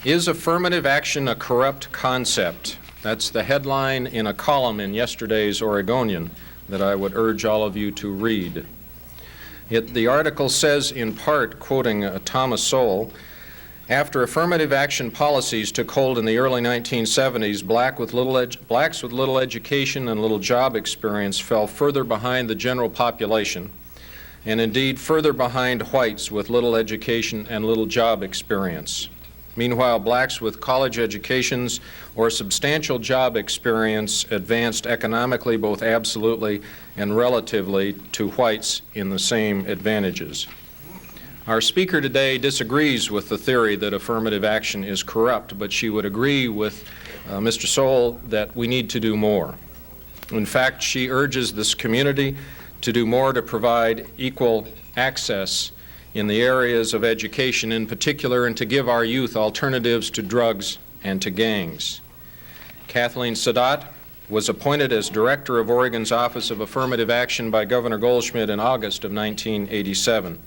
Is affirmative action a corrupt concept? That's the headline in a column in yesterday's Oregonian that I would urge all of you to read. The article says, in part, quoting Thomas Sowell, after affirmative action policies took hold in the early 1970s, blacks with little education and little job experience fell further behind the general population, and indeed further behind whites with little education and little job experience. Meanwhile, blacks with college educations or substantial job experience advanced economically both absolutely and relatively to whites in the same advantages. Our speaker today disagrees with the theory that affirmative action is corrupt, but she would agree with Mr. Sowell that we need to do more. In fact, she urges this community to do more to provide equal access in the areas of education in particular, and to give our youth alternatives to drugs and to gangs. Kathleen Saadat was appointed as director of Oregon's Office of Affirmative Action by Governor Goldschmidt in August of 1987.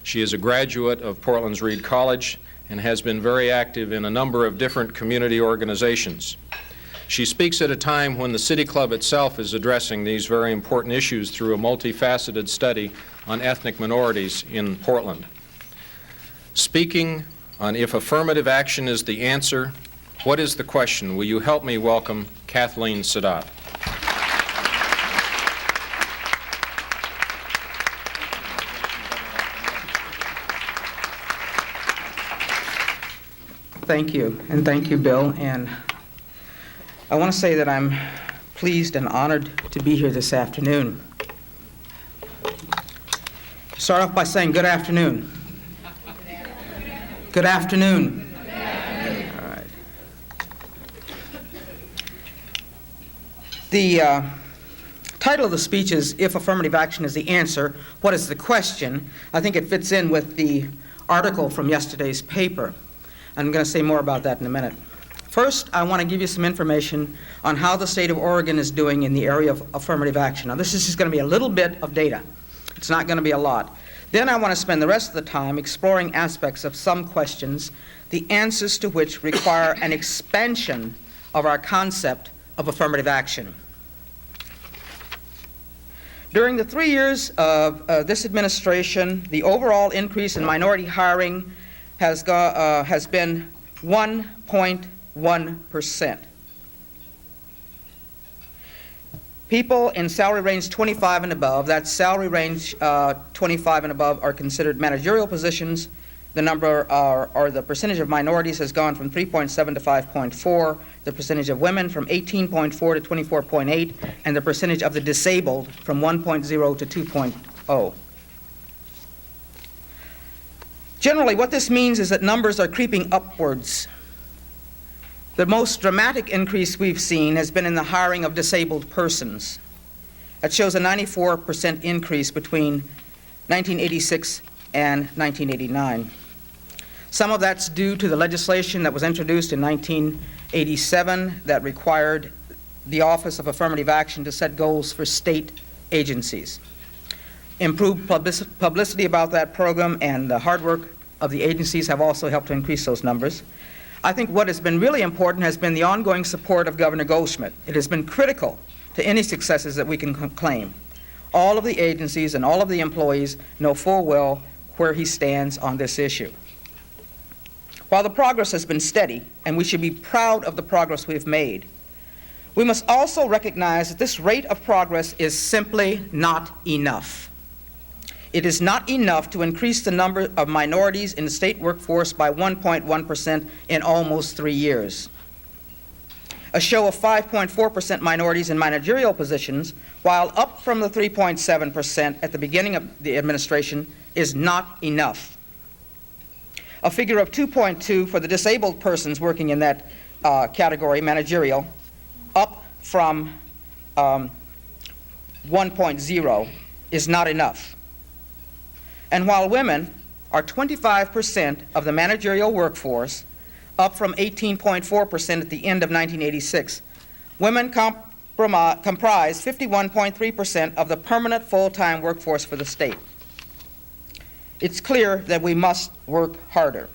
She is a graduate of Portland's Reed College and has been very active in a number of different community organizations. She speaks at a time when the City Club itself is addressing these very important issues through a multifaceted study on ethnic minorities in Portland. Speaking on if affirmative action is the answer, what is the question? Will you help me welcome Kathleen Saadat? Thank you, and thank you, Bill. And I want to say that I'm pleased and honored to be here this afternoon. Start off by saying good afternoon. Good afternoon. All right. The title of the speech is If Affirmative Action is the Answer, What is the Question? I think it fits in with the article from yesterday's paper. I'm going to say more about that in a minute. First, I want to give you some information on how the state of Oregon is doing in the area of affirmative action. Now, this is just going to be a little bit of data. It's not going to be a lot. Then I want to spend the rest of the time exploring aspects of some questions, the answers to which require an expansion of our concept of affirmative action. During the 3 years of this administration, the overall increase in minority hiring has been 1.1%. People in salary range 25 and above, that's salary range 25 and above, are considered managerial positions. The number or the percentage of minorities has gone from 3.7 to 5.4, the percentage of women from 18.4 to 24.8, and the percentage of the disabled from 1.0 to 2.0. Generally, what this means is that numbers are creeping upwards. The most dramatic increase we've seen has been in the hiring of disabled persons. That shows a 94% increase between 1986 and 1989. Some of that's due to the legislation that was introduced in 1987 that required the Office of Affirmative Action to set goals for state agencies. Improved publicity about that program and the hard work of the agencies have also helped to increase those numbers. I think what has been really important has been the ongoing support of Governor Goldschmidt. It has been critical to any successes that we can claim. All of the agencies and all of the employees know full well where he stands on this issue. While the progress has been steady, and we should be proud of the progress we've made, we must also recognize that this rate of progress is simply not enough. It is not enough to increase the number of minorities in the state workforce by 1.1% in almost 3 years. A show of 5.4% minorities in managerial positions, while up from the 3.7% at the beginning of the administration, is not enough. a figure of 2.2 for the disabled persons working in that category, managerial, up from 1.0 is not enough. And while women are 25% of the managerial workforce, up from 18.4% at the end of 1986, women comprise 51.3% of the permanent full-time workforce for the state. It's clear that we must work harder.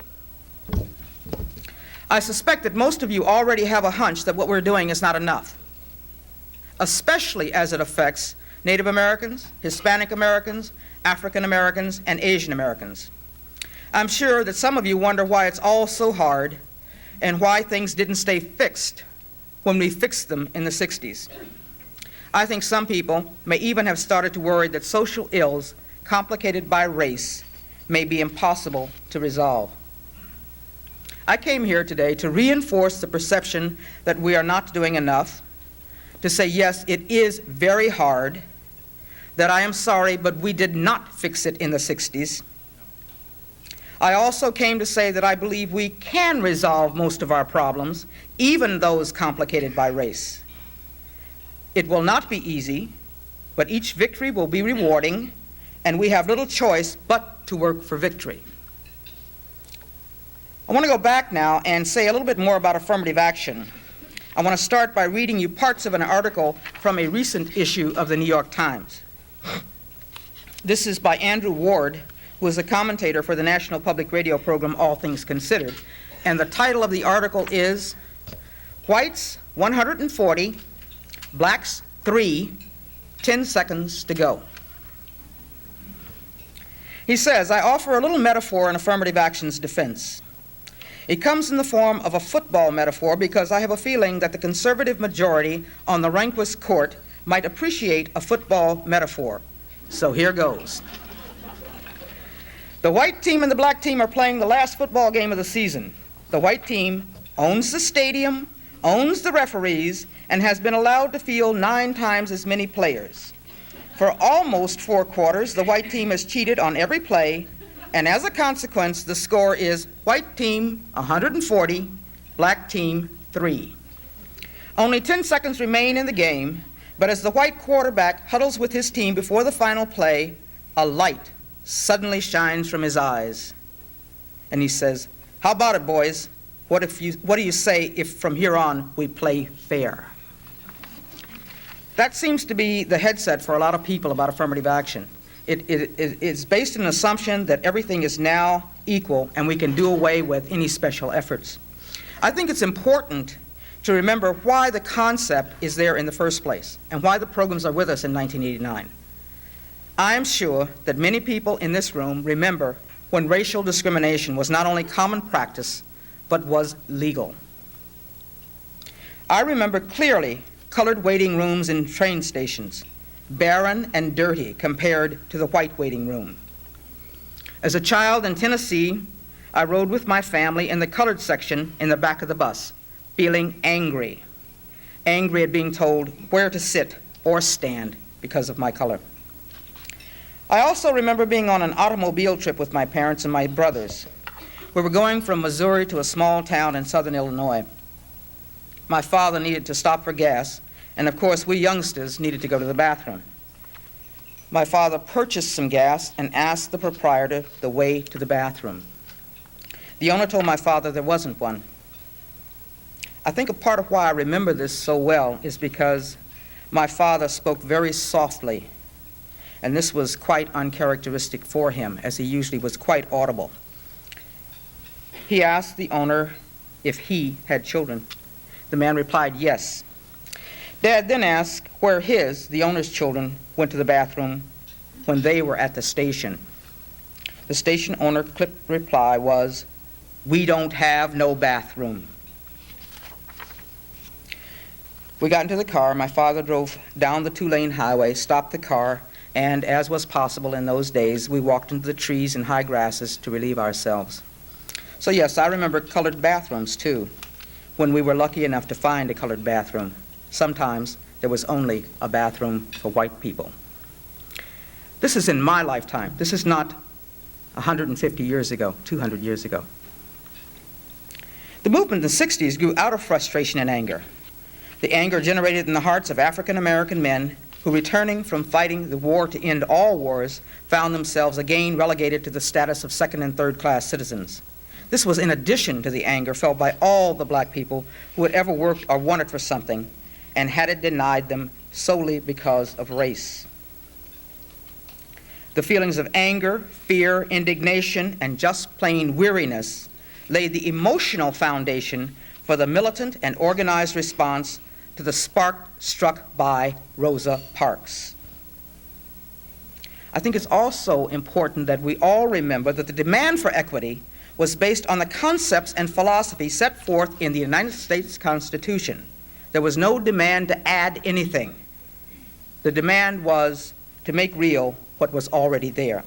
I suspect that most of you already have a hunch that what we're doing is not enough, especially as it affects Native Americans, Hispanic Americans, African Americans, and Asian Americans. I'm sure that some of you wonder why it's all so hard and why things didn't stay fixed when we fixed them in the 60s. I think some people may even have started to worry that social ills complicated by race may be impossible to resolve. I came here today to reinforce the perception that we are not doing enough, to say, yes, it is very hard, that I am sorry, but we did not fix it in the 60s. I also came to say that I believe we can resolve most of our problems, even those complicated by race. It will not be easy, but each victory will be rewarding, and we have little choice but to work for victory. I want to go back now and say a little bit more about affirmative action. I want to start by reading you parts of an article from a recent issue of the New York Times. This is by Andrew Ward, who is a commentator for the National Public Radio program All Things Considered. And the title of the article is Whites 140, Blacks 3, 10 seconds to go. He says, I offer a little metaphor in affirmative action's defense. It comes in the form of a football metaphor because I have a feeling that the conservative majority on the Rehnquist court might appreciate a football metaphor. So here goes. The white team and the black team are playing the last football game of the season. The white team owns the stadium, owns the referees, and has been allowed to field 9 times as many players. For almost 4 quarters, the white team has cheated on every play, and as a consequence, the score is white team 140, black team 3. Only 10 seconds remain in the game, but as the white quarterback huddles with his team before the final play, a light suddenly shines from his eyes. And he says, how about it, boys? What do you say if from here on we play fair? That seems to be the headset for a lot of people about affirmative action. It's based on an assumption that everything is now equal and we can do away with any special efforts. I think it's important to remember why the concept is there in the first place and why the programs are with us in 1989. I am sure that many people in this room remember when racial discrimination was not only common practice, but was legal. I remember clearly colored waiting rooms in train stations, barren and dirty compared to the white waiting room. As a child in Tennessee, I rode with my family in the colored section in the back of the bus, feeling angry at being told where to sit or stand because of my color. I also remember being on an automobile trip with my parents and my brothers. We were going from Missouri to a small town in southern Illinois. My father needed to stop for gas, and of course we youngsters needed to go to the bathroom. My father purchased some gas and asked the proprietor the way to the bathroom. The owner told my father there wasn't one. I think a part of why I remember this so well is because my father spoke very softly, and this was quite uncharacteristic for him, as he usually was quite audible. He asked the owner if he had children. The man replied, yes. Dad then asked where the owner's children, went to the bathroom when they were at the station. The station owner clipped reply was, we don't have no bathroom. We got into the car. My father drove down the 2-lane highway, stopped the car, and as was possible in those days, we walked into the trees and high grasses to relieve ourselves. So yes, I remember colored bathrooms too, when we were lucky enough to find a colored bathroom. Sometimes there was only a bathroom for white people. This is in my lifetime. This is not 150 years ago, 200 years ago. The movement in the 60s grew out of frustration and anger. The anger generated in the hearts of African American men who, returning from fighting the war to end all wars, found themselves again relegated to the status of second and third class citizens. This was in addition to the anger felt by all the black people who had ever worked or wanted for something and had it denied them solely because of race. The feelings of anger, fear, indignation, and just plain weariness laid the emotional foundation for the militant and organized response to the spark struck by Rosa Parks. I think it's also important that we all remember that the demand for equity was based on the concepts and philosophy set forth in the United States Constitution. There was no demand to add anything. The demand was to make real what was already there.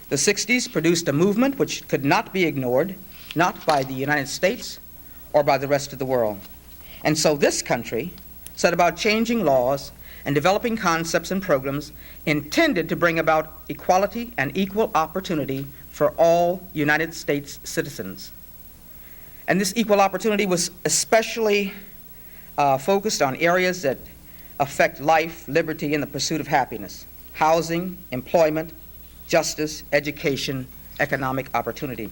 The 60s produced a movement which could not be ignored, not by the United States or by the rest of the world. And so this country set about changing laws and developing concepts and programs intended to bring about equality and equal opportunity for all United States citizens. And this equal opportunity was especially focused on areas that affect life, liberty, and the pursuit of happiness: housing, employment, justice, education, economic opportunity.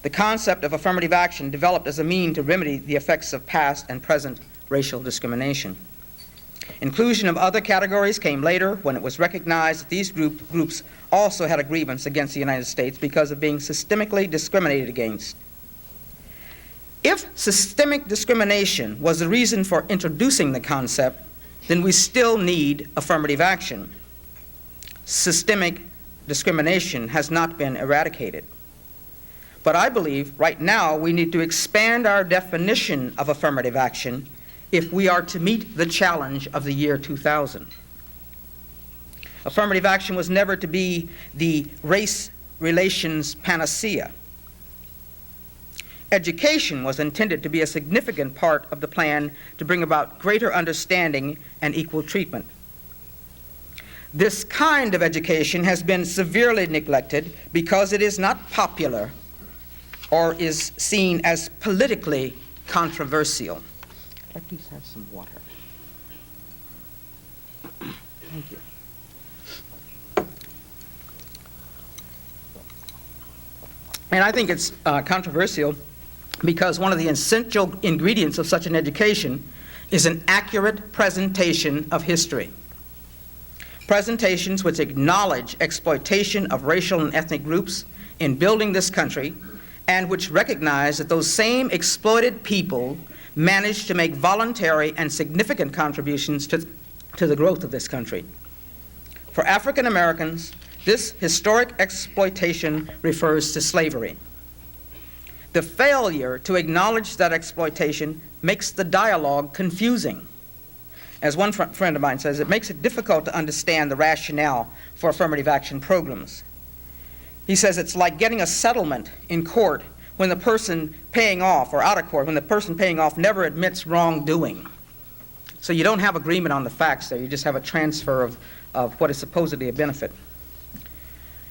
The concept of affirmative action developed as a means to remedy the effects of past and present racial discrimination. Inclusion of other categories came later when it was recognized that these groups also had a grievance against the United States because of being systemically discriminated against. If systemic discrimination was the reason for introducing the concept, then we still need affirmative action. Systemic discrimination has not been eradicated. But I believe right now we need to expand our definition of affirmative action if we are to meet the challenge of the year 2000. Affirmative action was never to be the race relations panacea. Education was intended to be a significant part of the plan to bring about greater understanding and equal treatment. This kind of education has been severely neglected because it is not popular or is seen as politically controversial. Could I please have some water? Thank you. And I think it's controversial because one of the essential ingredients of such an education is an accurate presentation of history. Presentations which acknowledge exploitation of racial and ethnic groups in building this country, and which recognize that those same exploited people managed to make voluntary and significant contributions to the growth of this country. For African Americans, this historic exploitation refers to slavery. The failure to acknowledge that exploitation makes the dialogue confusing. As one friend of mine says, it makes it difficult to understand the rationale for affirmative action programs. He says it's like getting a settlement in court when the person paying off, or out of court, when the person paying off never admits wrongdoing. So you don't have agreement on the facts there, you just have a transfer of what is supposedly a benefit.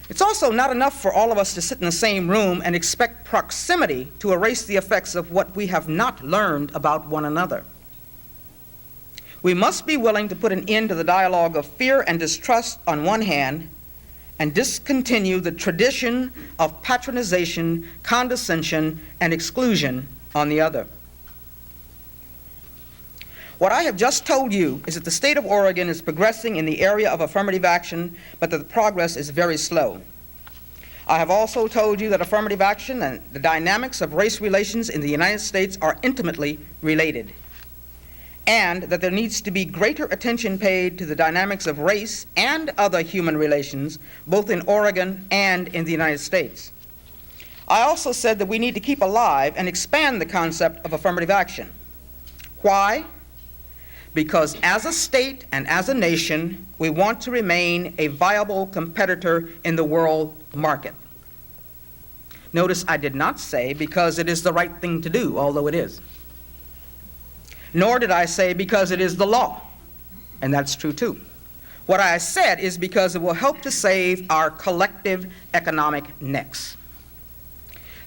It's also not enough for all of us to sit in the same room and expect proximity to erase the effects of what we have not learned about one another. We must be willing to put an end to the dialogue of fear and distrust on one hand, and discontinue the tradition of patronization, condescension, and exclusion on the other. What I have just told you is that the state of Oregon is progressing in the area of affirmative action, but that the progress is very slow. I have also told you that affirmative action and the dynamics of race relations in the United States are intimately related, and that there needs to be greater attention paid to the dynamics of race and other human relations, both in Oregon and in the United States. I also said that we need to keep alive and expand the concept of affirmative action. Why? Because as a state and as a nation, we want to remain a viable competitor in the world market. Notice I did not say because it is the right thing to do, although it is. Nor did I say because it is the law, and that's true too. What I said is because it will help to save our collective economic necks.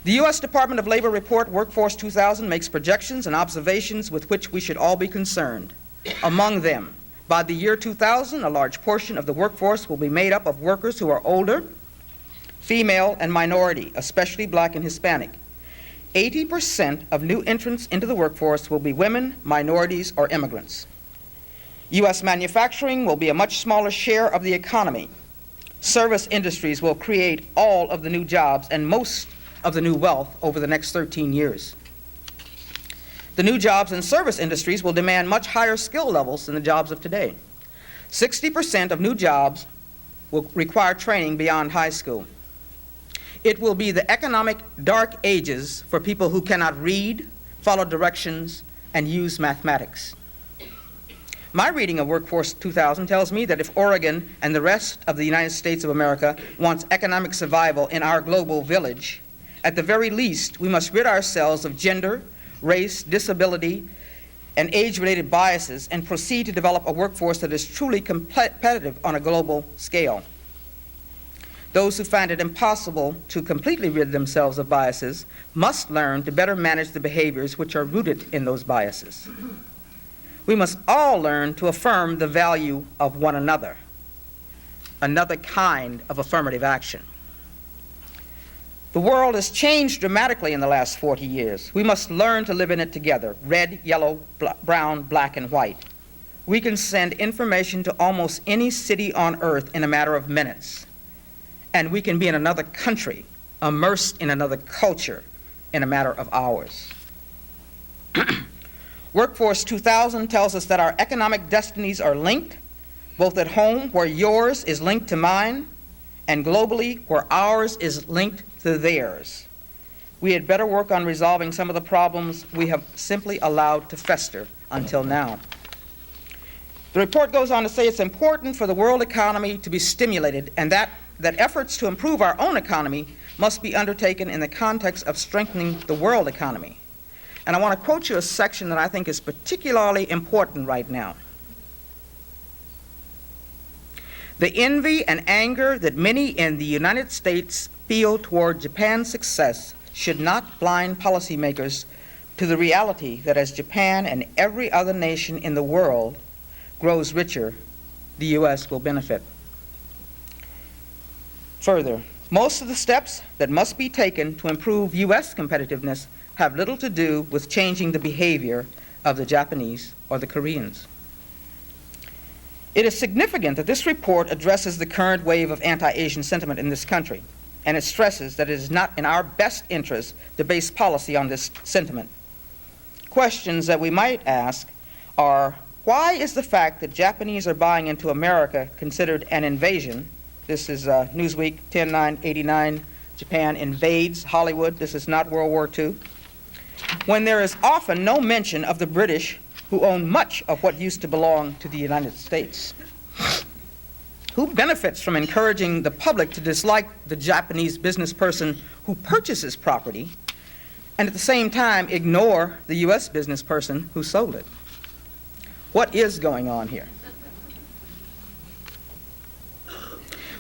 The U.S. Department of Labor report, Workforce 2000, makes projections and observations with which we should all be concerned. Among them, by the year 2000, a large portion of the workforce will be made up of workers who are older, female, and minority, especially Black and Hispanic. 80% of new entrants into the workforce will be women, minorities, or immigrants. U.S. manufacturing will be a much smaller share of the economy. Service industries will create all of the new jobs and most of the new wealth over the next 13 years. The new jobs in service industries will demand much higher skill levels than the jobs of today. 60% of new jobs will require training beyond high school. It will be the economic dark ages for people who cannot read, follow directions, and use mathematics. My reading of Workforce 2000 tells me that if Oregon and the rest of the United States of America wants economic survival in our global village, at the very least, we must rid ourselves of gender, race, disability, and age-related biases and proceed to develop a workforce that is truly competitive on a global scale. Those who find it impossible to completely rid themselves of biases must learn to better manage the behaviors which are rooted in those biases. We must all learn to affirm the value of one another, another kind of affirmative action. The world has changed dramatically in the last 40 years. We must learn to live in it together, red, yellow, brown, black, and white. We can send information to almost any city on earth in a matter of minutes. And we can be in another country, immersed in another culture in a matter of hours. Workforce 2000 tells us that our economic destinies are linked, both at home, where yours is linked to mine, and globally, where ours is linked to theirs. We had better work on resolving some of the problems we have simply allowed to fester until now. The report goes on to say it's important for the world economy to be stimulated, and that efforts to improve our own economy must be undertaken in the context of strengthening the world economy. And I want to quote you a section that I think is particularly important right now. The envy and anger that many in the United States feel toward Japan's success should not blind policymakers to the reality that as Japan and every other nation in the world grows richer, the U.S. will benefit. Further, most of the steps that must be taken to improve U.S. competitiveness have little to do with changing the behavior of the Japanese or the Koreans. It is significant that this report addresses the current wave of anti-Asian sentiment in this country, and it stresses that it is not in our best interest to base policy on this sentiment. Questions that we might ask are, why is the fact that Japanese are buying into America considered an invasion? This is Newsweek 10/9/89, Japan invades Hollywood. This is not World War II. When there is often no mention of the British, who own much of what used to belong to the United States. Who benefits from encouraging the public to dislike the Japanese business person who purchases property and at the same time ignore the U.S. business person who sold it? What is going on here?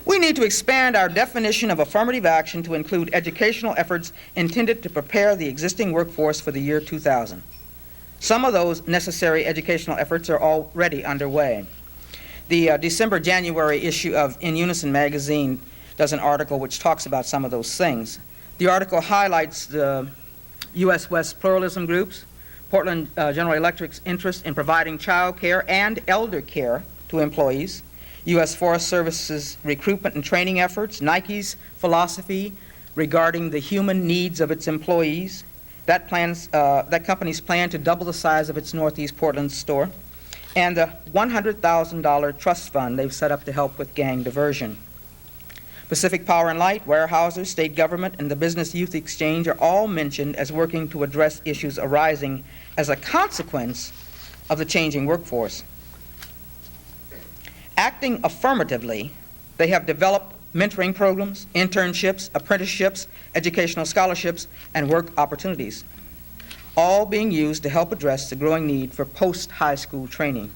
We need to expand our definition of affirmative action to include educational efforts intended to prepare the existing workforce for the year 2000. Some of those necessary educational efforts are already underway. The December-January issue of In Unison magazine does an article which talks about some of those things. The article highlights the U.S. West pluralism groups, Portland General Electric's interest in providing child care and elder care to employees, U.S. Forest Service's recruitment and training efforts, Nike's philosophy regarding the human needs of its employees, that company's plan to double the size of its Northeast Portland store, and the $100,000 trust fund they've set up to help with gang diversion. Pacific Power and Light, Weyerhaeuser, state government, and the Business Youth Exchange are all mentioned as working to address issues arising as a consequence of the changing workforce. Acting affirmatively, they have developed mentoring programs, internships, apprenticeships, educational scholarships, and work opportunities, all being used to help address the growing need for post-high school training.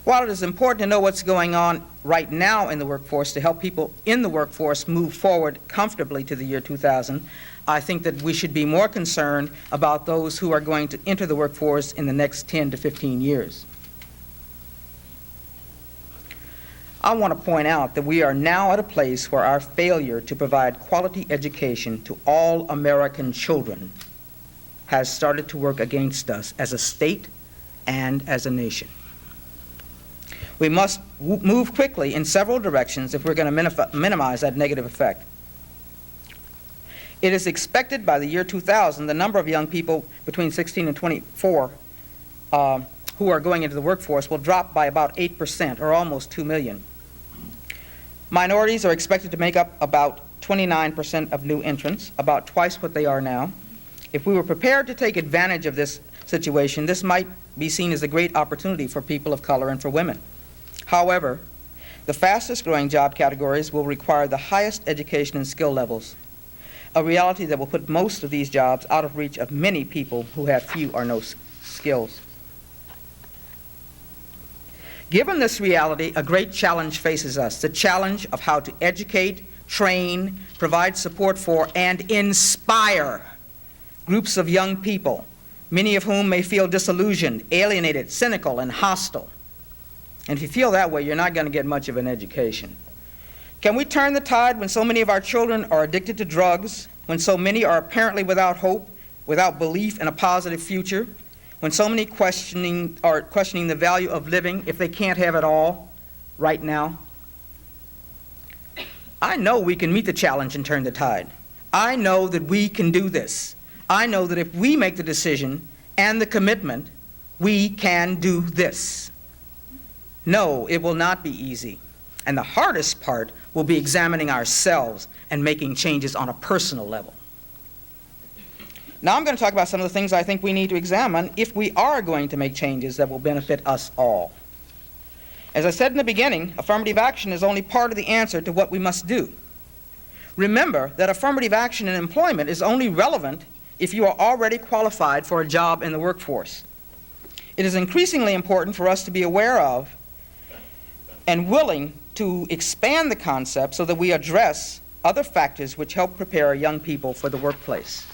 While it is important to know what's going on right now in the workforce to help people in the workforce move forward comfortably to the year 2000, I think that we should be more concerned about those who are going to enter the workforce in the next 10 to 15 years. I want to point out that we are now at a place where our failure to provide quality education to all American children has started to work against us as a state and as a nation. We must move quickly in several directions if we're going to minimize that negative effect. It is expected by the year 2000 the number of young people between 16 and 24 who are going into the workforce will drop by about 8%, or almost 2 million. Minorities are expected to make up about 29% of new entrants, about twice what they are now. If we were prepared to take advantage of this situation, this might be seen as a great opportunity for people of color and for women. However, the fastest growing job categories will require the highest education and skill levels, a reality that will put most of these jobs out of reach of many people who have few or no skills. Given this reality, a great challenge faces us, the challenge of how to educate, train, provide support for, and inspire groups of young people, many of whom may feel disillusioned, alienated, cynical, and hostile. And if you feel that way, you're not going to get much of an education. Can we turn the tide when so many of our children are addicted to drugs, when so many are apparently without hope, without belief in a positive future, when so many are questioning the value of living if they can't have it all right now? I know we can meet the challenge and turn the tide. I know that we can do this. I know that if we make the decision and the commitment, we can do this. No, it will not be easy. And the hardest part will be examining ourselves and making changes on a personal level. Now I'm going to talk about some of the things I think we need to examine if we are going to make changes that will benefit us all. As I said in the beginning, affirmative action is only part of the answer to what we must do. Remember that affirmative action in employment is only relevant if you are already qualified for a job in the workforce. It is increasingly important for us to be aware of and willing to expand the concept so that we address other factors which help prepare young people for the workplace.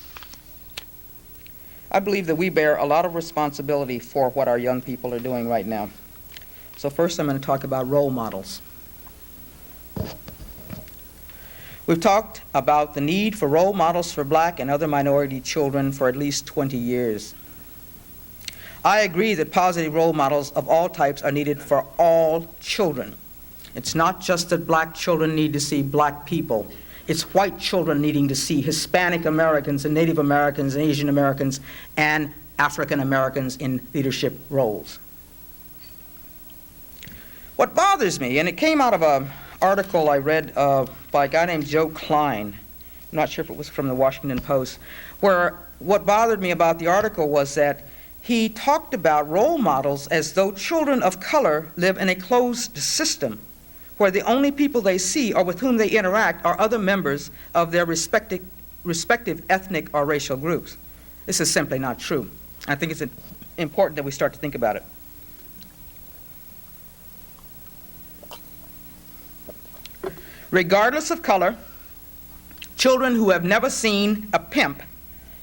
I believe that we bear a lot of responsibility for what our young people are doing right now. So first I'm going to talk about role models. We've talked about the need for role models for black and other minority children for at least 20 years. I agree that positive role models of all types are needed for all children. It's not just that black children need to see black people. It's white children needing to see Hispanic Americans and Native Americans and Asian Americans and African Americans in leadership roles. What bothers me, and it came out of an article I read by a guy named Joe Klein, I'm not sure if it was from the Washington Post, where what bothered me about the article was that he talked about role models as though children of color live in a closed system where the only people they see or with whom they interact are other members of their respective ethnic or racial groups. This is simply not true. I think it's important that we start to think about it. Regardless of color, children who have never seen a pimp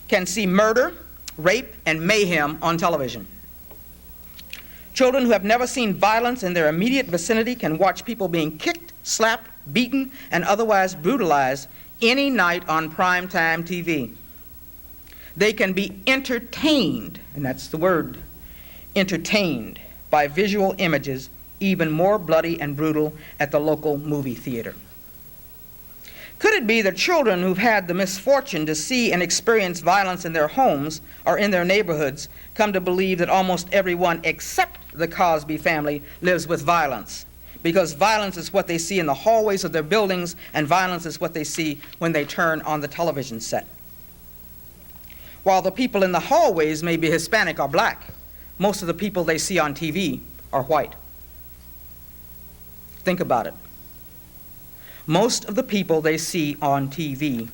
can see murder, rape, and mayhem on television. Children who have never seen violence in their immediate vicinity can watch people being kicked, slapped, beaten, and otherwise brutalized any night on primetime TV. They can be entertained, and that's the word, entertained by visual images even more bloody and brutal at the local movie theater. Could it be that children who've had the misfortune to see and experience violence in their homes or in their neighborhoods come to believe that almost everyone except the Cosby family lives with violence? Because violence is what they see in the hallways of their buildings, and violence is what they see when they turn on the television set. While the people in the hallways may be Hispanic or black, most of the people they see on TV are white. Think about it. Most of the people they see on TV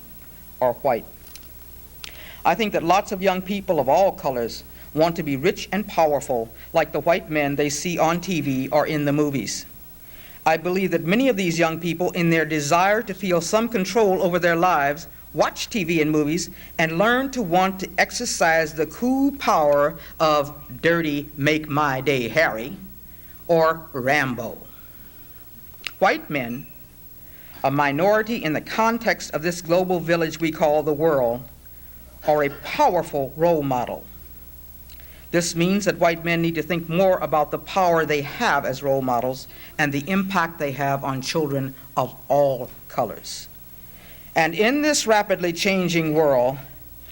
are white. I think that lots of young people of all colors want to be rich and powerful like the white men they see on TV or in the movies. I believe that many of these young people, in their desire to feel some control over their lives, watch TV and movies and learn to want to exercise the cool power of dirty Make My Day Harry or Rambo. White men, a minority in the context of this global village we call the world, are a powerful role model. This means that white men need to think more about the power they have as role models and the impact they have on children of all colors. And in this rapidly changing world,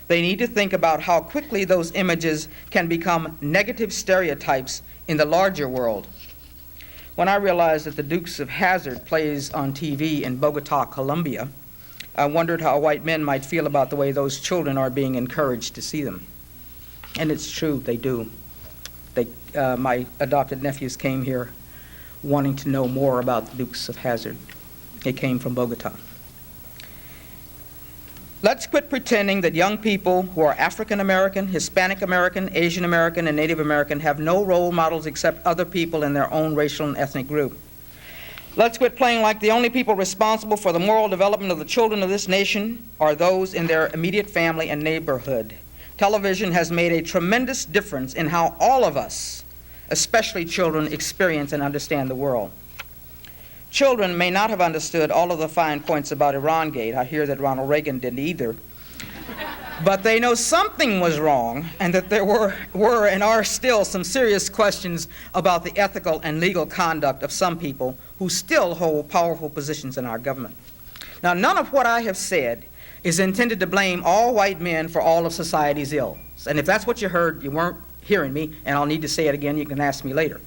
they need to think about how quickly those images can become negative stereotypes in the larger world. When I realized that the Dukes of Hazzard plays on TV in Bogota, Colombia, I wondered how white men might feel about the way those children are being encouraged to see them. And it's true, they do. My adopted nephews came here wanting to know more about the Dukes of Hazzard. They came from Bogota. Let's quit pretending that young people who are African American, Hispanic American, Asian American, and Native American have no role models except other people in their own racial and ethnic group. Let's quit playing like the only people responsible for the moral development of the children of this nation are those in their immediate family and neighborhood. Television has made a tremendous difference in how all of us, especially children, experience and understand the world. Children may not have understood all of the fine points about Irangate. I hear that Ronald Reagan didn't either. But they know something was wrong and that there were and are still some serious questions about the ethical and legal conduct of some people who still hold powerful positions in our government. Now, none of what I have said is intended to blame all white men for all of society's ills. And if that's what you heard, you weren't hearing me, and I'll need to say it again, you can ask me later.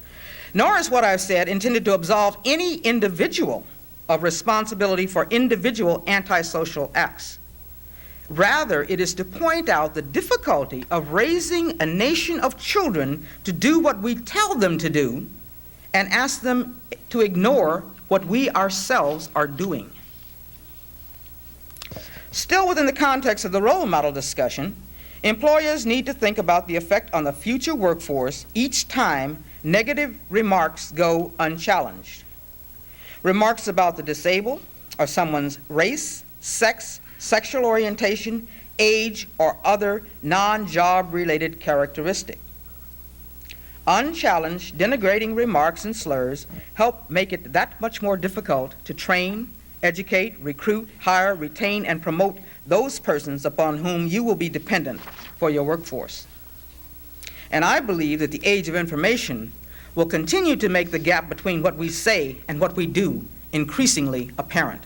Nor is what I've said intended to absolve any individual of responsibility for individual antisocial acts. Rather, it is to point out the difficulty of raising a nation of children to do what we tell them to do and ask them to ignore what we ourselves are doing. Still within the context of the role model discussion, employers need to think about the effect on the future workforce each time negative remarks go unchallenged. Remarks about the disabled or someone's race, sex, sexual orientation, age, or other non-job related characteristic. Unchallenged, denigrating remarks and slurs help make it that much more difficult to train, educate, recruit, hire, retain, and promote those persons upon whom you will be dependent for your workforce. And I believe that the age of information will continue to make the gap between what we say and what we do increasingly apparent.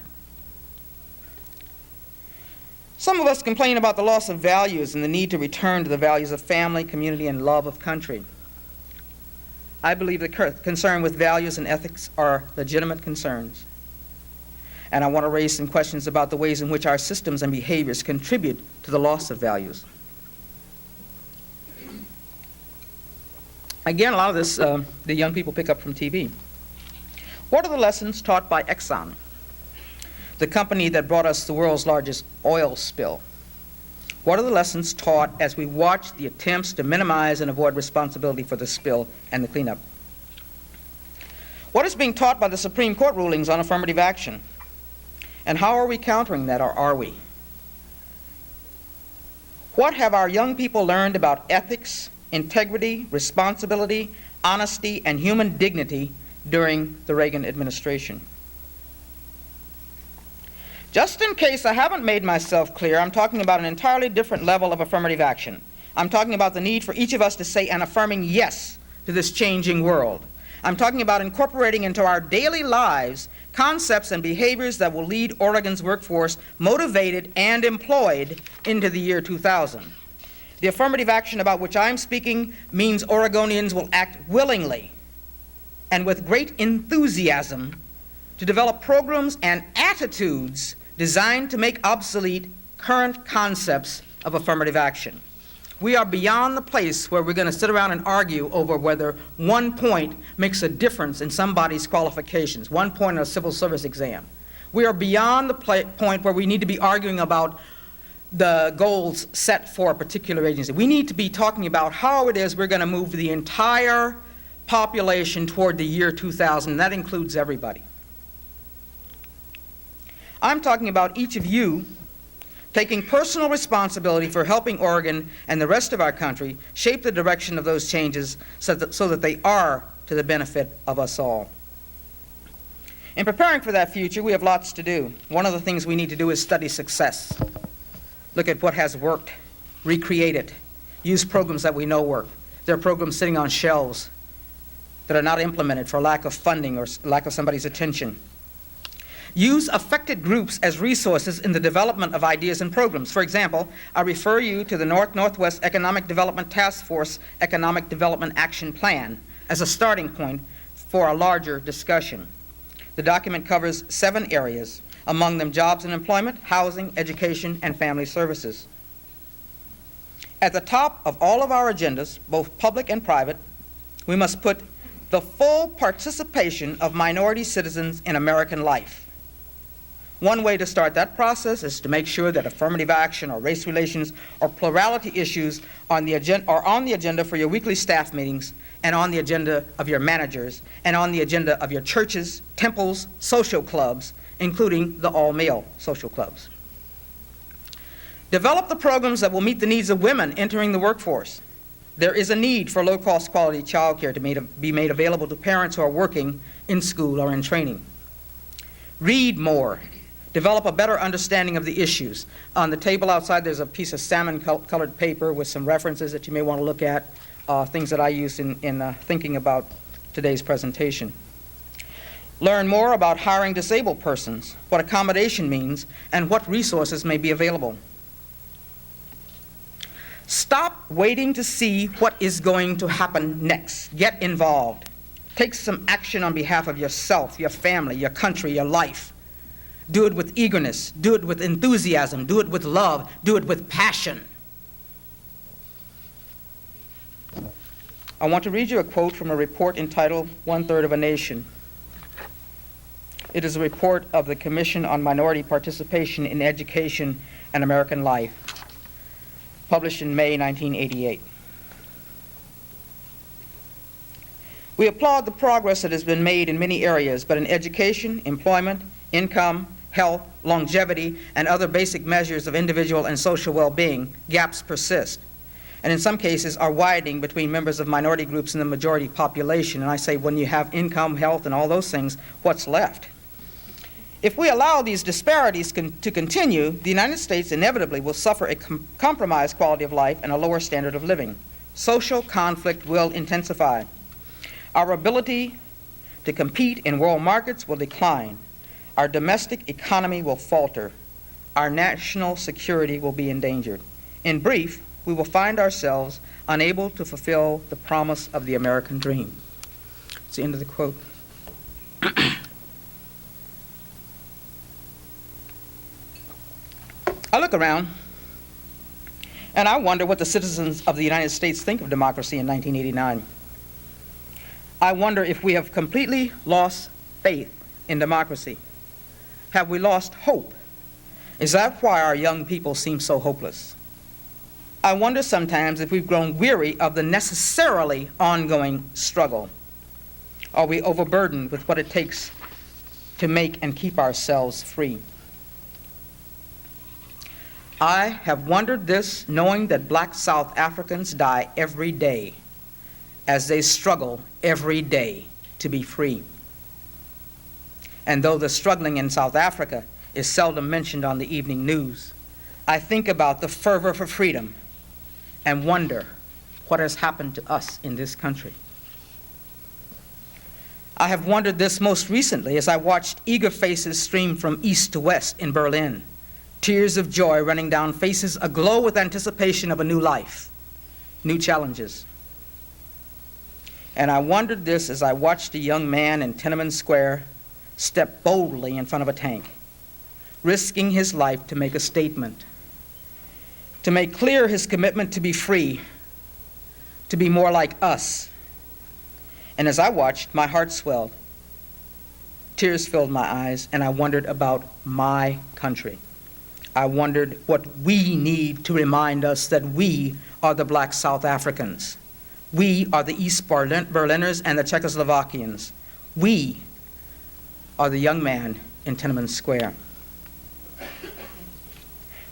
Some of us complain about the loss of values and the need to return to the values of family, community, and love of country. I believe the concern with values and ethics are legitimate concerns. And I want to raise some questions about the ways in which our systems and behaviors contribute to the loss of values. Again, a lot of this the young people pick up from TV. What are the lessons taught by Exxon, the company that brought us the world's largest oil spill? What are the lessons taught as we watch the attempts to minimize and avoid responsibility for the spill and the cleanup? What is being taught by the Supreme Court rulings on affirmative action? And how are we countering that, or are we? What have our young people learned about ethics, integrity, responsibility, honesty, and human dignity during the Reagan administration? Just in case I haven't made myself clear, I'm talking about an entirely different level of affirmative action. I'm talking about the need for each of us to say an affirming yes to this changing world. I'm talking about incorporating into our daily lives concepts and behaviors that will lead Oregon's workforce motivated and employed into the year 2000. The affirmative action about which I'm speaking means Oregonians will act willingly and with great enthusiasm to develop programs and attitudes designed to make obsolete current concepts of affirmative action. We are beyond the place where we're going to sit around and argue over whether 1 point makes a difference in somebody's qualifications, 1 point in a civil service exam. We are beyond the point where we need to be arguing about the goals set for a particular agency. We need to be talking about how it is we're going to move the entire population toward the year 2000, and that includes everybody. I'm talking about each of you taking personal responsibility for helping Oregon and the rest of our country shape the direction of those changes so that they are to the benefit of us all. In preparing for that future, we have lots to do. One of the things we need to do is study success. Look at what has worked, recreate it, use programs that we know work. There are programs sitting on shelves that are not implemented for lack of funding or lack of somebody's attention. Use affected groups as resources in the development of ideas and programs. For example, I refer you to the Northwest Economic Development Task Force Economic Development Action Plan as a starting point for a larger discussion. The document covers 7 areas, among them jobs and employment, housing, education, and family services. At the top of all of our agendas, both public and private, we must put the full participation of minority citizens in American life. One way to start that process is to make sure that affirmative action or race relations or plurality issues are on the agenda for your weekly staff meetings and on the agenda of your managers and on the agenda of your churches, temples, social clubs, including the all-male social clubs. Develop the programs that will meet the needs of women entering the workforce. There is a need for low-cost quality child care to be made available to parents who are working in school or in training. Read more. Develop a better understanding of the issues. On the table outside, there's a piece of salmon-colored paper with some references that you may want to look at, things that I used in thinking about today's presentation. Learn more about hiring disabled persons, what accommodation means, and what resources may be available. Stop waiting to see what is going to happen next. Get involved. Take some action on behalf of yourself, your family, your country, your life. Do it with eagerness. Do it with enthusiasm. Do it with love. Do it with passion. I want to read you a quote from a report entitled "One-Third of a Nation." It is a report of the Commission on Minority Participation in Education and American Life, published in May 1988. We applaud the progress that has been made in many areas, but in education, employment, income, health, longevity, and other basic measures of individual and social well-being, gaps persist, and in some cases are widening between members of minority groups and the majority population. And I say, when you have income, health, and all those things, what's left? If we allow these disparities to continue, the United States inevitably will suffer a compromised quality of life and a lower standard of living. Social conflict will intensify. Our ability to compete in world markets will decline. Our domestic economy will falter. Our national security will be endangered. In brief, we will find ourselves unable to fulfill the promise of the American dream. It's the end of the quote. I look around and I wonder what the citizens of the United States think of democracy in 1989. I wonder if we have completely lost faith in democracy. Have we lost hope? Is that why our young people seem so hopeless? I wonder sometimes if we've grown weary of the necessarily ongoing struggle. Are we overburdened with what it takes to make and keep ourselves free? I have wondered this, knowing that black South Africans die every day as they struggle every day to be free. And though the struggling in South Africa is seldom mentioned on the evening news, I think about the fervor for freedom and wonder what has happened to us in this country. I have wondered this most recently as I watched eager faces stream from east to west in Berlin, tears of joy running down faces aglow with anticipation of a new life, new challenges. And I wondered this as I watched a young man in Tiananmen Square step boldly in front of a tank, risking his life to make a statement, to make clear his commitment to be free, to be more like us. And as I watched, my heart swelled. Tears filled my eyes, and I wondered about my country. I wondered what we need to remind us that we are the black South Africans. We are the East Berliners and the Czechoslovakians. We are the young man in Tiananmen Square.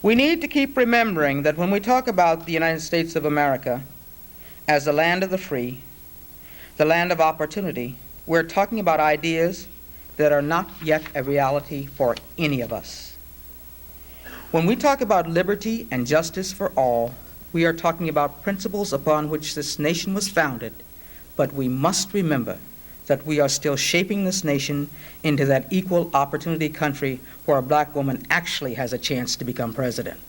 We need to keep remembering that when we talk about the United States of America as the land of the free, the land of opportunity, we're talking about ideas that are not yet a reality for any of us. When we talk about liberty and justice for all, we are talking about principles upon which this nation was founded, but we must remember that we are still shaping this nation into that equal opportunity country where a black woman actually has a chance to become president.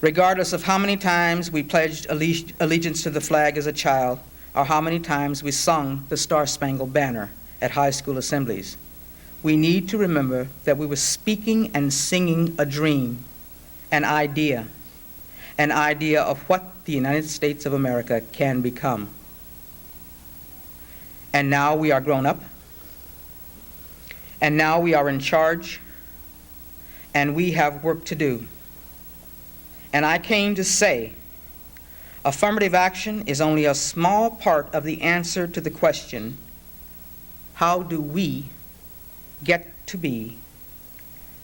Regardless of how many times we pledged allegiance to the flag as a child, or how many times we sung the Star-Spangled Banner at high school assemblies, we need to remember that we were speaking and singing a dream, an idea of what the United States of America can become. And now we are grown up, and now we are in charge, and we have work to do. And I came to say, affirmative action is only a small part of the answer to the question, how do we get to be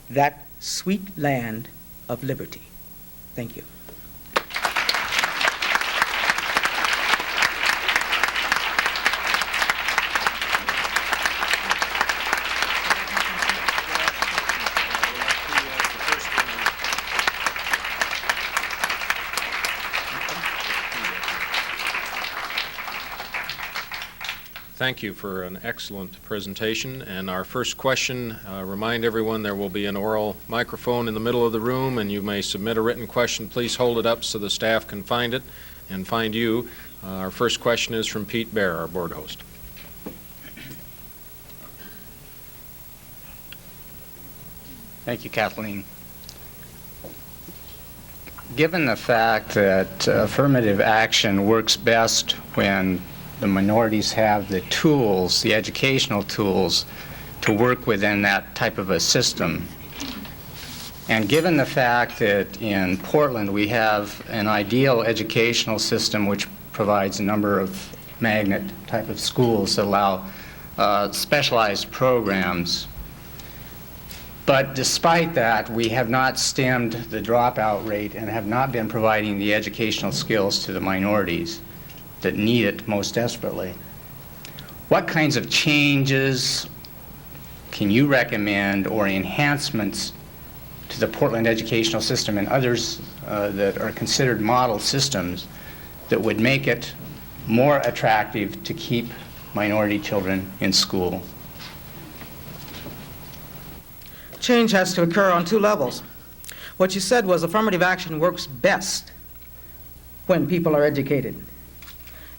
that sweet land of liberty? Thank you. Thank you for an excellent presentation. And our first question, remind everyone there will be an oral microphone in the middle of the room, and you may submit a written question. Please hold it up so the staff can find it and find you. Our first question is from Pete Bear, our board host. Thank you, Kathleen. Given the fact that affirmative action works best when the minorities have the tools, the educational tools, to work within that type of a system. And given the fact that in Portland we have an ideal educational system which provides a number of magnet type of schools that allow specialized programs, but despite that, we have not stemmed the dropout rate and have not been providing the educational skills to the minorities that need it most desperately. What kinds of changes can you recommend or enhancements to the Portland educational system and others that are considered model systems that would make it more attractive to keep minority children in school? Change has to occur on two levels. What you said was affirmative action works best when people are educated.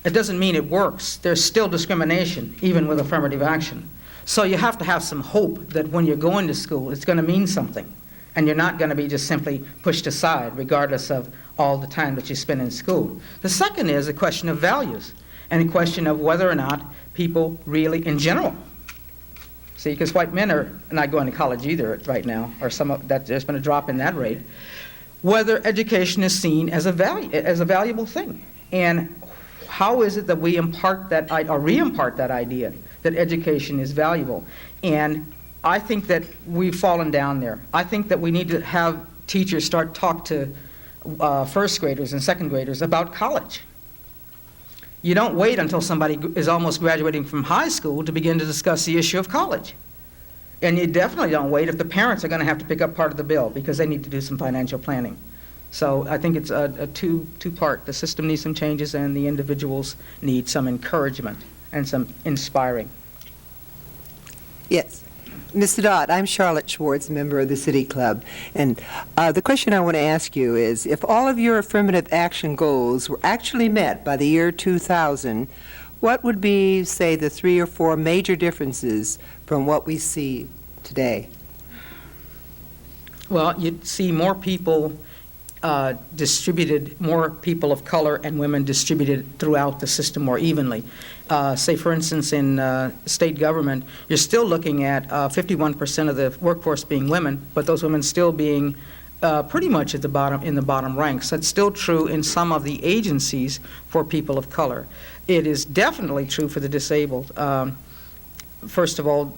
It doesn't mean it works. There's still discrimination, even with affirmative action. So you have to have some hope that when you're going to school, it's going to mean something, and you're not going to be just simply pushed aside, regardless of all the time that you spend in school. The second is a question of values, and a question of whether or not people really, in general, see, because white men are not going to college either right now, or there's been a drop in that rate, whether education is seen as a valuable thing. And how is it that we impart that, or re-impart that idea that education is valuable? And I think that we've fallen down there. I think that we need to have teachers talk to first graders and second graders about college. You don't wait until somebody is almost graduating from high school to begin to discuss the issue of college. And you definitely don't wait if the parents are going to have to pick up part of the bill because they need to do some financial planning. So I think it's a two-part. The system needs some changes, and the individuals need some encouragement and some inspiring. Yes. Ms. Saadat, I'm Charlotte Schwartz, member of the City Club. And the question I want to ask you is, if all of your affirmative action goals were actually met by the year 2000, what would be, say, the 3 or 4 major differences from what we see today? Well, you'd see more people distributed, more people of color and women distributed throughout the system more evenly. Say, for instance, in state government, you're still looking at 51% of the workforce being women, but those women still being pretty much at the bottom, in the bottom ranks. That's still true in some of the agencies for people of color. It is definitely true for the disabled. First of all,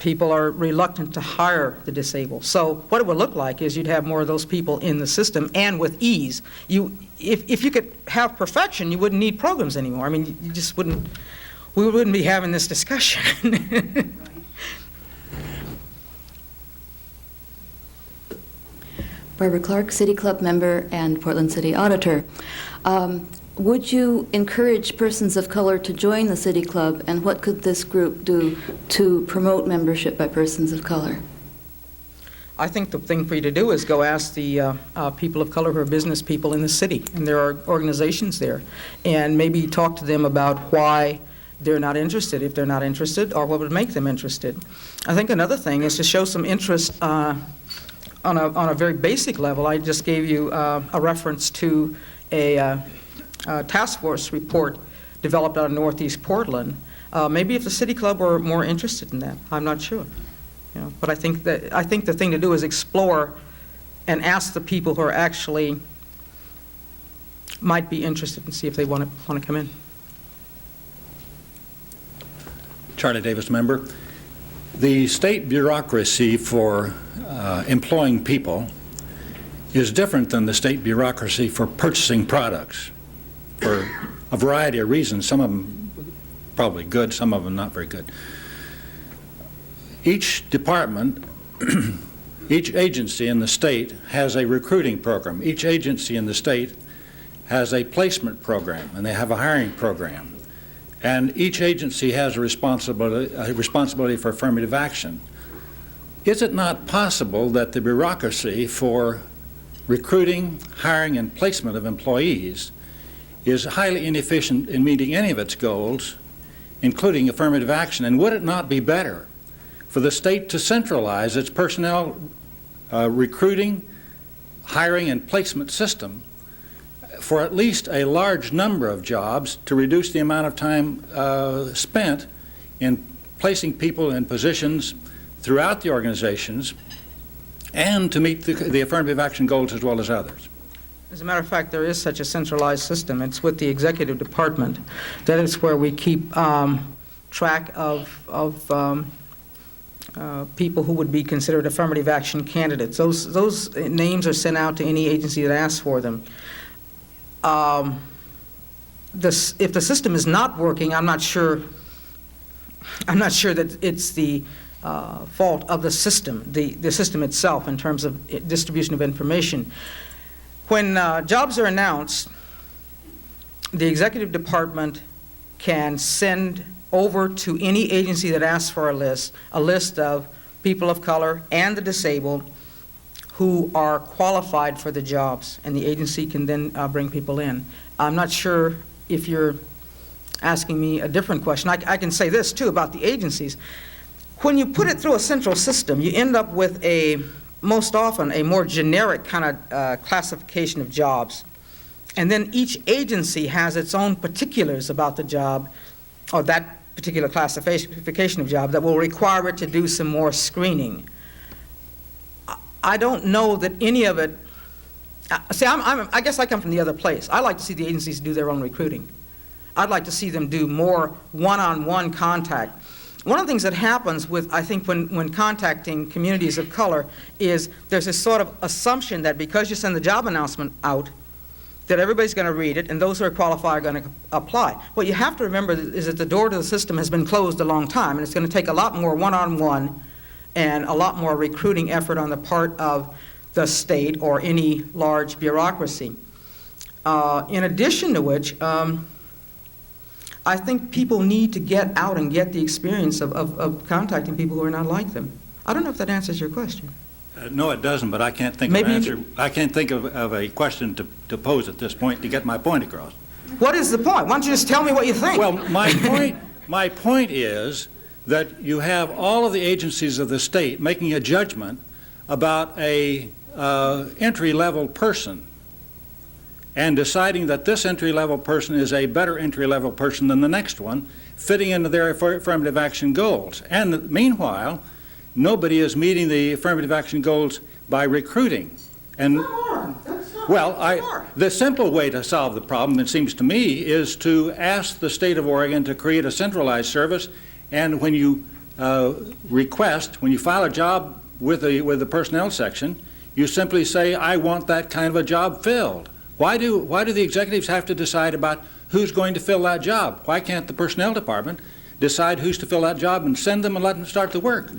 people are reluctant to hire the disabled. So what it would look like is you'd have more of those people in the system, and with ease. If you could have perfection, you wouldn't need programs anymore. I mean, you just wouldn't, we wouldn't be having this discussion. Barbara Clark, City Club member and Portland City Auditor. Would you encourage persons of color to join the City Club, and what could this group do to promote membership by persons of color? I think the thing for you to do is go ask the people of color who are business people in the city, and there are organizations there, and maybe talk to them about why they're not interested, if they're not interested, or what would make them interested. I think another thing is to show some interest on a very basic level. I just gave you a reference to a task force report developed out of Northeast Portland. Maybe if the City Club were more interested in that, I'm not sure. You know, but I think the thing to do is explore and ask the people who are actually might be interested and see if they want to come in. Charlie Davis, member. The state bureaucracy for employing people is different than the state bureaucracy for purchasing products for a variety of reasons. Some of them probably good, some of them not very good. Each department, each agency in the state has a recruiting program. Each agency in the state has a placement program, and they have a hiring program. And each agency has a responsibility for affirmative action. Is it not possible that the bureaucracy for recruiting, hiring, and placement of employees is highly inefficient in meeting any of its goals, including affirmative action? And would it not be better for the state to centralize its personnel recruiting, hiring, and placement system for at least a large number of jobs to reduce the amount of time spent in placing people in positions throughout the organizations, and to meet the affirmative action goals as well as others? As a matter of fact, there is such a centralized system. It's with the executive department. That is where we keep track of people who would be considered affirmative action candidates. Those names are sent out to any agency that asks for them. If the system is not working, I'm not sure that it's the fault of the system, the system itself, in terms of distribution of information. When jobs are announced, the executive department can send over to any agency that asks for a list of people of color and the disabled who are qualified for the jobs, and the agency can then bring people in. I'm not sure if you're asking me a different question. I can say this, too, about the agencies. When you put it through a central system, you end up with most often a more generic kind of classification of jobs. And then each agency has its own particulars about the job, or that particular classification of job, that will require it to do some more screening. I don't know that any of it, see, I guess I come from the other place. I like to see the agencies do their own recruiting. I'd like to see them do more one-on-one contact. One of the things that happens with, I think, when contacting communities of color is there's this sort of assumption that because you send the job announcement out, that everybody's going to read it, and those who are qualified are going to apply. What you have to remember is that the door to the system has been closed a long time, and it's going to take a lot more one-on-one and a lot more recruiting effort on the part of the state or any large bureaucracy. In addition to which, I think people need to get out and get the experience of contacting people who are not like them. I don't know if that answers your question. No, it doesn't, but I can't think of an answer. I can't think of a question to pose at this point to get my point across. What is the point? Why don't you just tell me what you think? Well, my point is that you have all of the agencies of the state making a judgment about a entry-level person and deciding that this entry-level person is a better entry-level person than the next one, fitting into their affirmative action goals. And meanwhile, nobody is meeting the affirmative action goals by recruiting. And the simple way to solve the problem, it seems to me, is to ask the state of Oregon to create a centralized service, and when you when you file a job with the personnel section, you simply say, I want that kind of a job filled. Why do the executives have to decide about who's going to fill that job? Why can't the personnel department decide who's to fill that job and send them and let them start the work?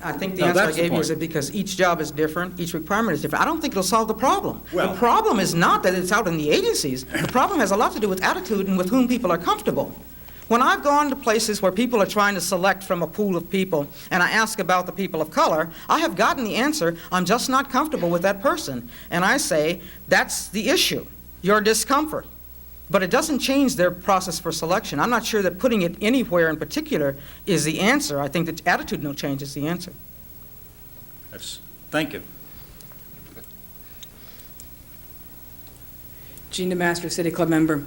I think the answer I gave you is that because each job is different, each requirement is different. I don't think it'll solve the problem. The problem is not that it's out in the agencies. The problem has a lot to do with attitude and with whom people are comfortable. When I've gone to places where people are trying to select from a pool of people, and I ask about the people of color, I have gotten the answer, I'm just not comfortable with that person. And I say, that's the issue, your discomfort. But it doesn't change their process for selection. I'm not sure that putting it anywhere in particular is the answer. I think that attitudinal change is the answer. Thank you. Jean DeMastro, City Club member.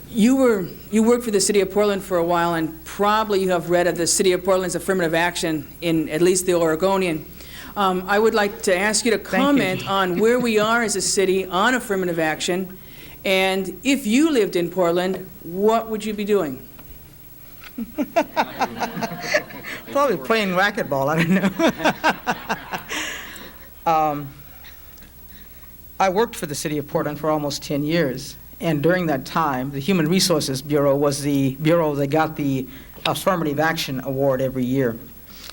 You worked for the City of Portland for a while, and probably you have read of the City of Portland's affirmative action in at least the Oregonian. I would like to ask you to comment on where we are as a city on affirmative action, and if you lived in Portland, what would you be doing? Probably playing racquetball, I don't know. I worked for the City of Portland for almost 10 years. And during that time, the Human Resources Bureau was the bureau that got the Affirmative Action Award every year.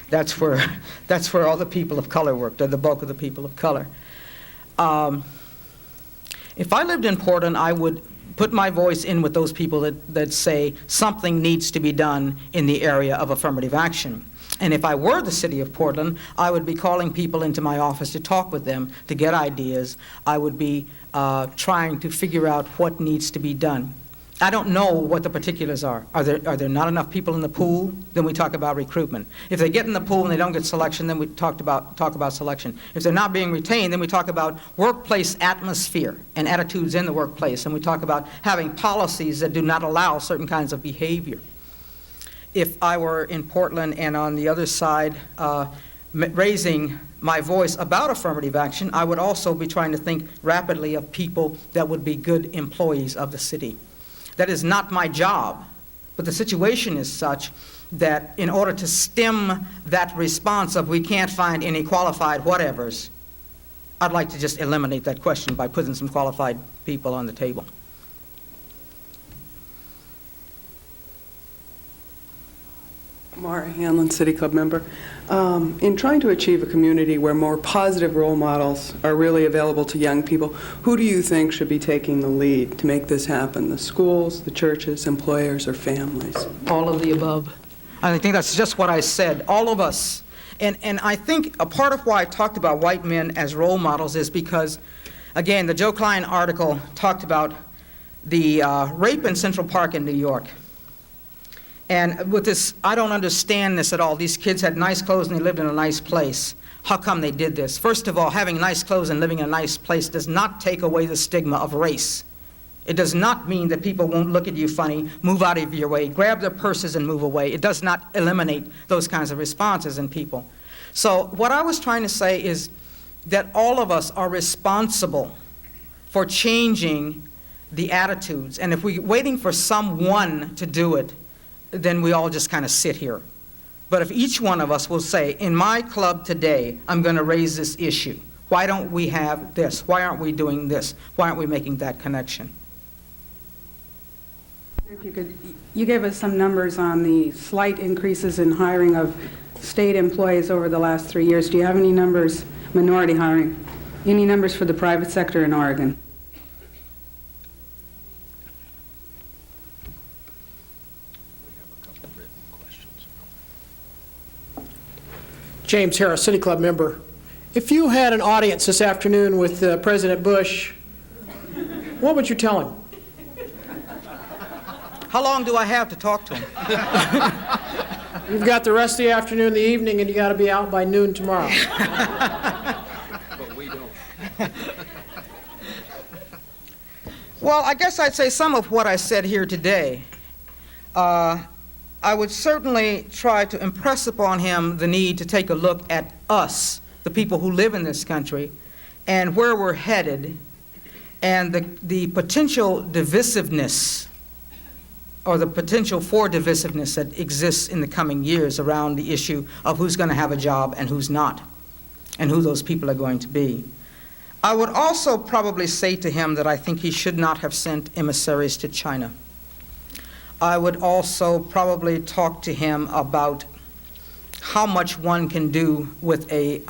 That's where all the people of color worked, or the bulk of the people of color. If I lived in Portland, I would put my voice in with those people that say something needs to be done in the area of affirmative action. And if I were the City of Portland, I would be calling people into my office to talk with them, to get ideas. I would be trying to figure out what needs to be done. I don't know what the particulars are. Are there not enough people in the pool? Then we talk about recruitment. If they get in the pool and they don't get selection, then we talk about selection. If they're not being retained, then we talk about workplace atmosphere and attitudes in the workplace, and we talk about having policies that do not allow certain kinds of behavior. If I were in Portland and on the other side raising my voice about affirmative action, I would also be trying to think rapidly of people that would be good employees of the city. That is not my job, but the situation is such that in order to stem that response of we can't find any qualified whatevers, I'd like to just eliminate that question by putting some qualified people on the table. Mara Hanlon, City Club member. In trying to achieve a community where more positive role models are really available to young people, who do you think should be taking the lead to make this happen? The schools, the churches, employers, or families? All of the above. I think that's just what I said, all of us. And I think a part of why I talked about white men as role models is because, again, the Joe Klein article talked about the rape in Central Park in New York. And with this, I don't understand this at all. These kids had nice clothes and they lived in a nice place. How come they did this? First of all, having nice clothes and living in a nice place does not take away the stigma of race. It does not mean that people won't look at you funny, move out of your way, grab their purses and move away. It does not eliminate those kinds of responses in people. So what I was trying to say is that all of us are responsible for changing the attitudes. And if we're waiting for someone to do it, then we all just kind of sit here. But if each one of us will say, in my club today, I'm going to raise this issue. Why don't we have this? Why aren't we doing this? Why aren't we making that connection? If you could, you gave us some numbers on the slight increases in hiring of state employees over the last 3 years. Do you have any numbers, minority hiring, any numbers for the private sector in Oregon? James Harris, City Club member. If you had an audience this afternoon with President Bush, what would you tell him? How long do I have to talk to him? You've got the rest of the afternoon, the evening, and you got to be out by noon tomorrow. But we don't. Well, I guess I'd say some of what I said here today. I would certainly try to impress upon him the need to take a look at us, the people who live in this country, and where we're headed, and the potential divisiveness, or the potential for divisiveness that exists in the coming years around the issue of who's going to have a job and who's not, and who those people are going to be. I would also probably say to him that I think he should not have sent emissaries to China. I would also probably talk to him about how much one can do with the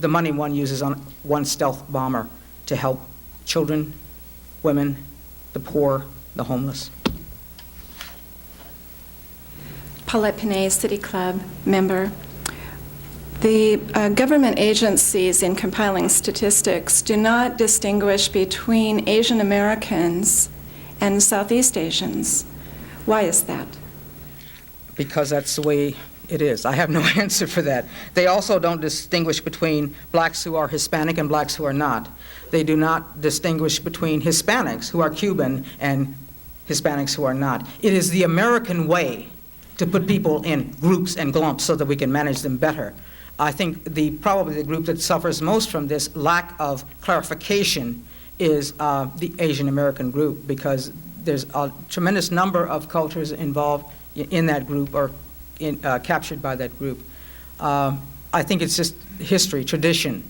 money one uses on one stealth bomber to help children, women, the poor, the homeless. Paulette Pinay, City Club member. The government agencies in compiling statistics do not distinguish between Asian Americans and Southeast Asians. Why is that? Because that's the way it is. I have no answer for that. They also don't distinguish between blacks who are Hispanic and blacks who are not. They do not distinguish between Hispanics who are Cuban and Hispanics who are not. It is the American way to put people in groups and glumps so that we can manage them better. I think probably the group that suffers most from this lack of clarification is the Asian American group, because there's a tremendous number of cultures involved in that group, or captured by that group. I think it's just history, tradition.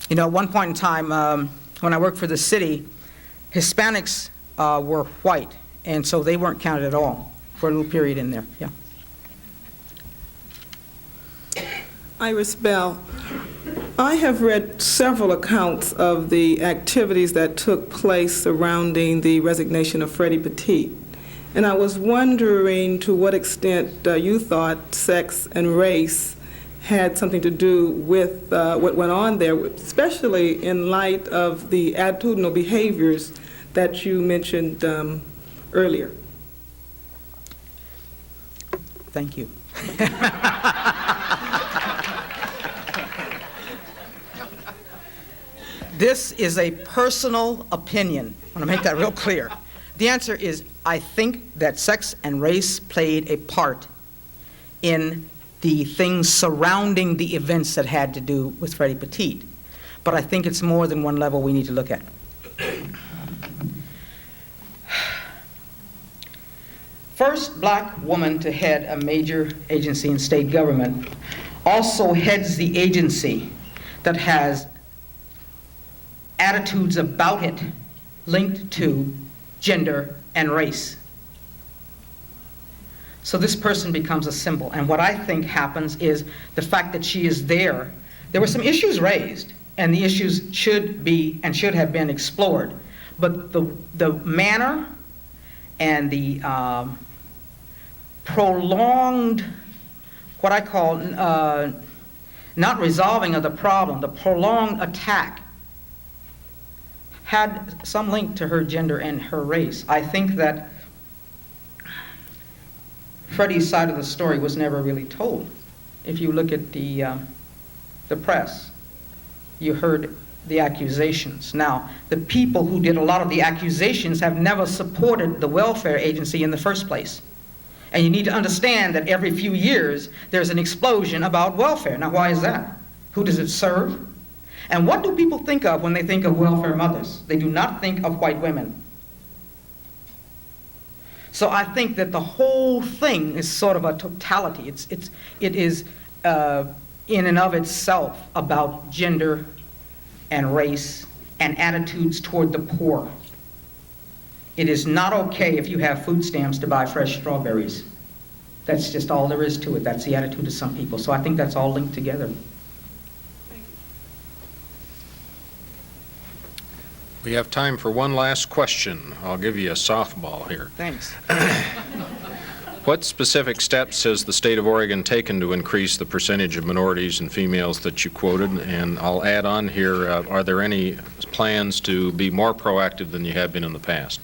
You know, at one point in time, when I worked for the city, Hispanics were white, and so they weren't counted at all for a little period in there. Yeah. Iris Bell, I have read several accounts of the activities that took place surrounding the resignation of Freddie Petit, and I was wondering to what extent you thought sex and race had something to do with what went on there, especially in light of the attitudinal behaviors that you mentioned earlier. Thank you. This is a personal opinion. I want to make that real clear. The answer is, I think that sex and race played a part in the things surrounding the events that had to do with Freddie Petit. But I think it's more than one level we need to look at. First black woman to head a major agency in state government also heads the agency that has attitudes about it linked to gender and race. So this person becomes a symbol. And what I think happens is the fact that she is there. There were some issues raised, and the issues should be and should have been explored. But the manner and the prolonged, what I call not resolving of the problem, the prolonged attack, had some link to her gender and her race. I think that Freddie's side of the story was never really told. If you look at the press, you heard the accusations. Now, the people who did a lot of the accusations have never supported the welfare agency in the first place. And you need to understand that every few years there's an explosion about welfare. Now, why is that? Who does it serve? And what do people think of when they think of welfare mothers? They do not think of white women. So I think that the whole thing is sort of a totality. It is in and of itself about gender and race and attitudes toward the poor. It is not okay if you have food stamps to buy fresh strawberries. That's just all there is to it. That's the attitude of some people. So I think that's all linked together. We have time for one last question. I'll give you a softball here. Thanks. What specific steps has the state of Oregon taken to increase the percentage of minorities and females that you quoted? And I'll add on here, are there any plans to be more proactive than you have been in the past?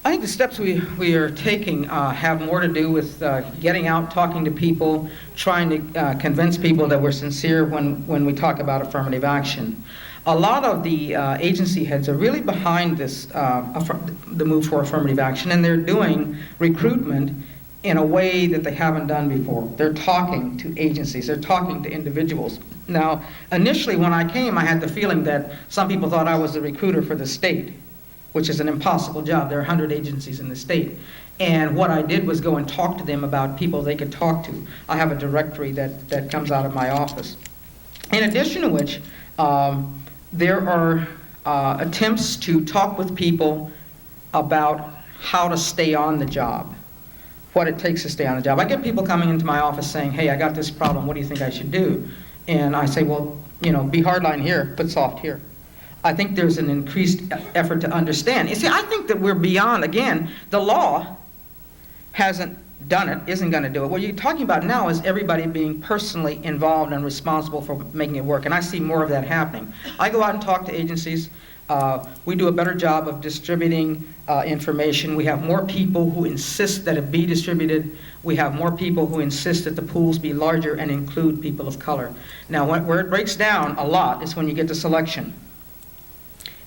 I think the steps we are taking have more to do with getting out, talking to people, trying to convince people that we're sincere when we talk about affirmative action. A lot of the agency heads are really behind this, the move for affirmative action, and they're doing recruitment in a way that they haven't done before. They're talking to agencies, they're talking to individuals. Now, initially when I came, I had the feeling that some people thought I was the recruiter for the state, which is an impossible job. There are 100 agencies in the state. And what I did was go and talk to them about people they could talk to. I have a directory that comes out of my office. In addition to which, there are attempts to talk with people about how to stay on the job, what it takes to stay on the job. I get people coming into my office saying, hey, I got this problem, what do you think I should do? And I say, well, you know, be hardline here, but soft here. I think there's an increased effort to understand. You see, I think that we're beyond, again, the law hasn't done it, isn't going to do it. What you're talking about now is everybody being personally involved and responsible for making it work, and I see more of that happening. I go out and talk to agencies. We do a better job of distributing information. We have more people who insist that it be distributed. We have more people who insist that the pools be larger and include people of color. Now, where it breaks down a lot is when you get to selection.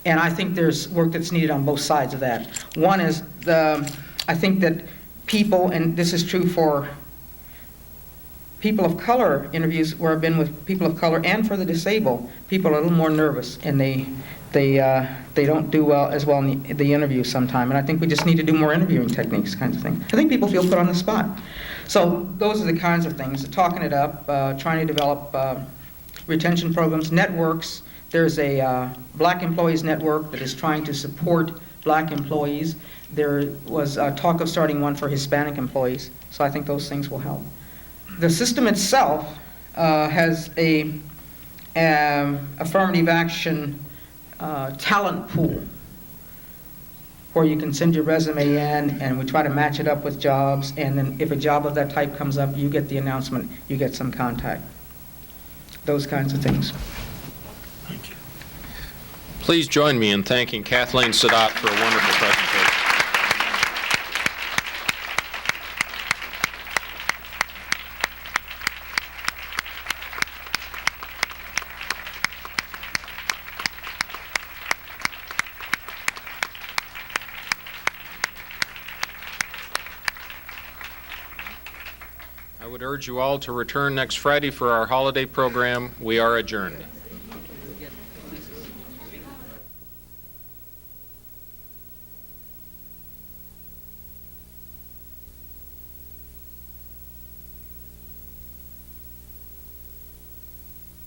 And I think there's work that's needed on both sides of that. One is, I think that people, and this is true for people of color interviews where I've been with people of color and for the disabled, people are a little more nervous and they don't do as well in the interview sometime. And I think we just need to do more interviewing techniques, kinds of things. I think people feel put on the spot. So those are the kinds of things, talking it up, trying to develop retention programs, networks. There's a Black Employees Network that is trying to support Black employees. There was talk of starting one for Hispanic employees, so I think those things will help. The system itself has a affirmative action talent pool where you can send your resume in and we try to match it up with jobs, and then if a job of that type comes up, you get the announcement, you get some contact. Those kinds of things. Thank you. Please join me in thanking Kathleen Saadat for a wonderful presentation. I would urge you all to return next Friday for our holiday program. We are adjourned.